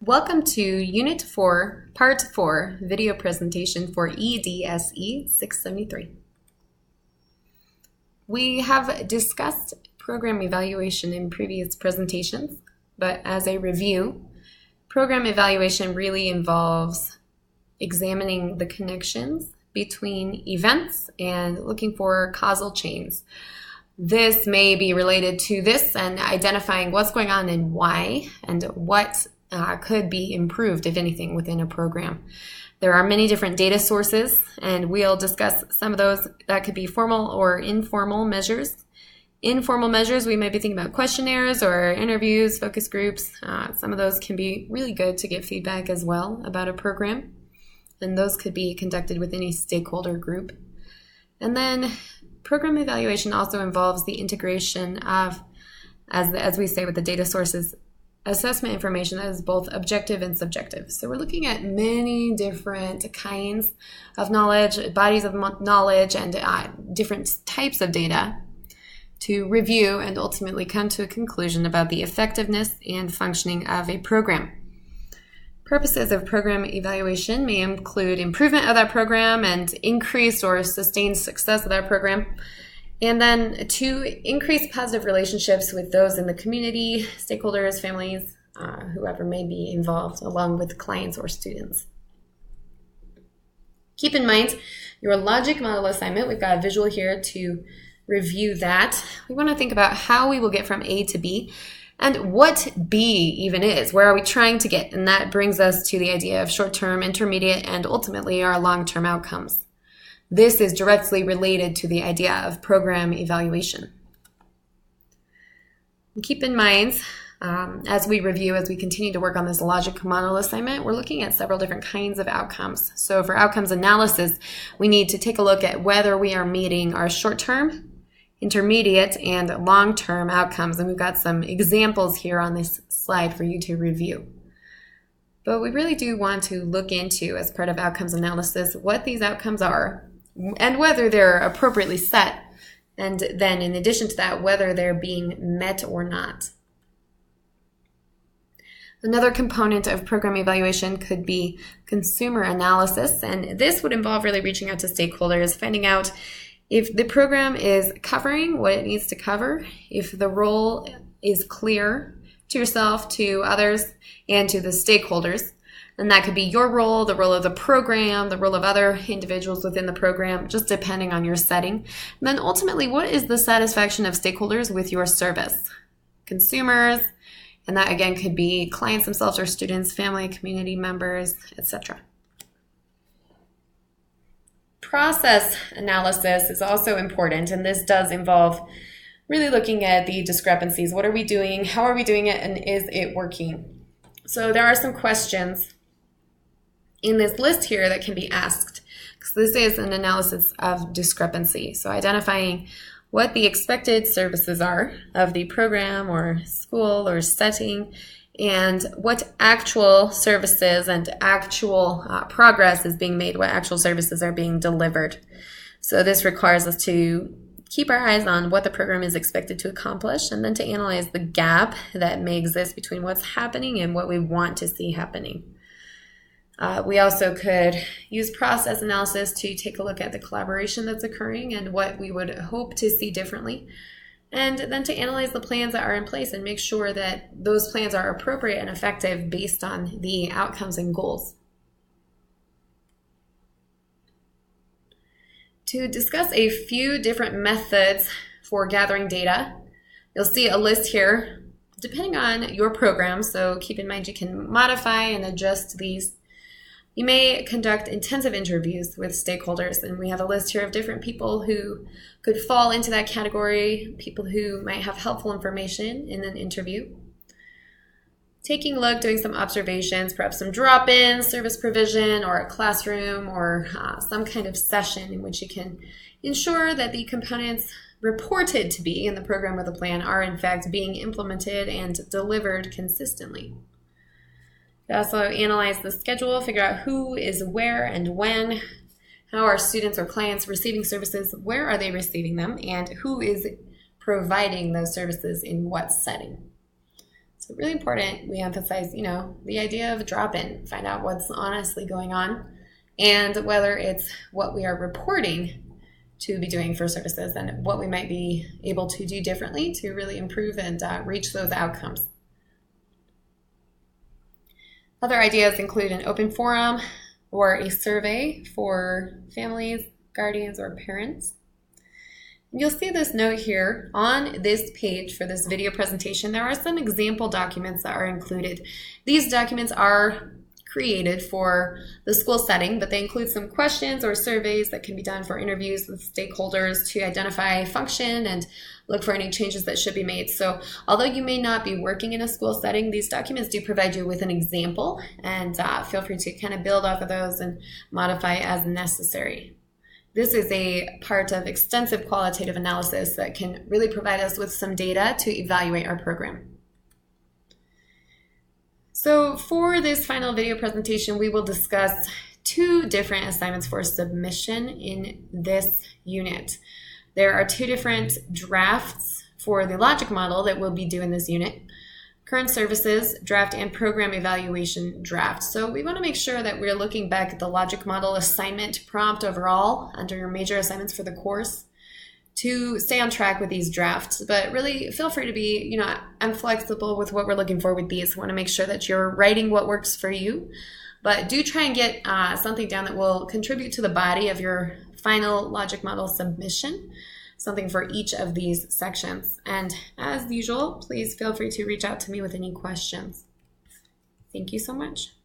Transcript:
Welcome to Unit 4, Part 4, video presentation for EDSE 673. We have discussed program evaluation in previous presentations, but as a review, program evaluation really involves examining the connections between events and looking for causal chains. This may be related to this and identifying what's going on and why, and what could be improved, if anything, within a program. There are many different data sources, and we'll discuss some of those that could be formal or informal measures. Informal measures, we might be thinking about questionnaires or interviews, focus groups. Some of those can be really good to get feedback as well about a program, and those could be conducted with any stakeholder group. And then program evaluation also involves the integration of, as we say with the data sources, assessment information that is both objective and subjective. So we're looking at many different kinds of knowledge, bodies of knowledge, and different types of data to review and ultimately come to a conclusion about the effectiveness and functioning of a program. Purposes of program evaluation may include improvement of that program and increased or sustained success of that program. And then to increase positive relationships with those in the community, stakeholders, families, whoever may be involved, along with clients or students. Keep in mind your logic model assignment. We've got a visual here to review that. We want to think about how we will get from A to B and what B even is. Where are we trying to get? And that brings us to the idea of short-term, intermediate, and ultimately our long-term outcomes. This is directly related to the idea of program evaluation. Keep in mind, as we continue to work on this logic model assignment, we're looking at several different kinds of outcomes. So for outcomes analysis, we need to take a look at whether we are meeting our short-term, intermediate, and long-term outcomes. And we've got some examples here on this slide for you to review. But we really do want to look into, as part of outcomes analysis, what these outcomes are, and whether they're appropriately set, and then in addition to that, whether they're being met or not. Another component of program evaluation could be consumer analysis, and this would involve really reaching out to stakeholders, finding out if the program is covering what it needs to cover, if the role is clear to yourself, to others, and to the stakeholders. And that could be your role, the role of the program, the role of other individuals within the program, just depending on your setting. And then ultimately, what is the satisfaction of stakeholders with your service? Consumers, and that again could be clients themselves or students, family, community members, etc. Process analysis is also important, and this does involve really looking at the discrepancies. What are we doing? How are we doing it? And is it working? So there are some questions in this list here that can be asked, because this is an analysis of discrepancy. So identifying what the expected services are of the program or school or setting, and what actual services and actual progress is being made, what actual services are being delivered. So this requires us to keep our eyes on what the program is expected to accomplish, and then to analyze the gap that may exist between what's happening and what we want to see happening. We also could use process analysis to take a look at the collaboration that's occurring and what we would hope to see differently, and then to analyze the plans that are in place and make sure that those plans are appropriate and effective based on the outcomes and goals. To discuss a few different methods for gathering data, you'll see a list here depending on your program, so keep in mind you can modify and adjust these. You may conduct intensive interviews with stakeholders, and we have a list here of different people who could fall into that category, people who might have helpful information in an interview. Taking a look, doing some observations, perhaps some drop-ins, service provision, or a classroom, or some kind of session in which you can ensure that the components reported to be in the program or the plan are in fact being implemented and delivered consistently. You also analyze the schedule, figure out who is where and when, how are students or clients receiving services, where are they receiving them, and who is providing those services in what setting. So So really important, we emphasize, the idea of a drop-in, find out what's honestly going on and whether it's what we are reporting to be doing for services and what we might be able to do differently to really improve and reach those outcomes. Other ideas include an open forum or a survey for families, guardians, or parents. You'll see this note here on this page for this video presentation. There are some example documents that are included. These documents are created for the school setting, but they include some questions or surveys that can be done for interviews with stakeholders to identify function and look for any changes that should be made. So although you may not be working in a school setting, these documents do provide you with an example, and feel free to kind of build off of those and modify as necessary. This is a part of extensive qualitative analysis that can really provide us with some data to evaluate our program. So for this final video presentation, we will discuss 2 different assignments for submission in this unit. There are 2 different drafts for the logic model that we'll be doing this unit. Current services draft and program evaluation draft. So we want to make sure that we're looking back at the logic model assignment prompt overall under your major assignments for the course to stay on track with these drafts. But really feel free to be, I'm flexible with what we're looking for with these. I want to make sure that you're writing what works for you, but do try and get something down that will contribute to the body of your final logic model submission, something for each of these sections. And as usual, please feel free to reach out to me with any questions. Thank you so much.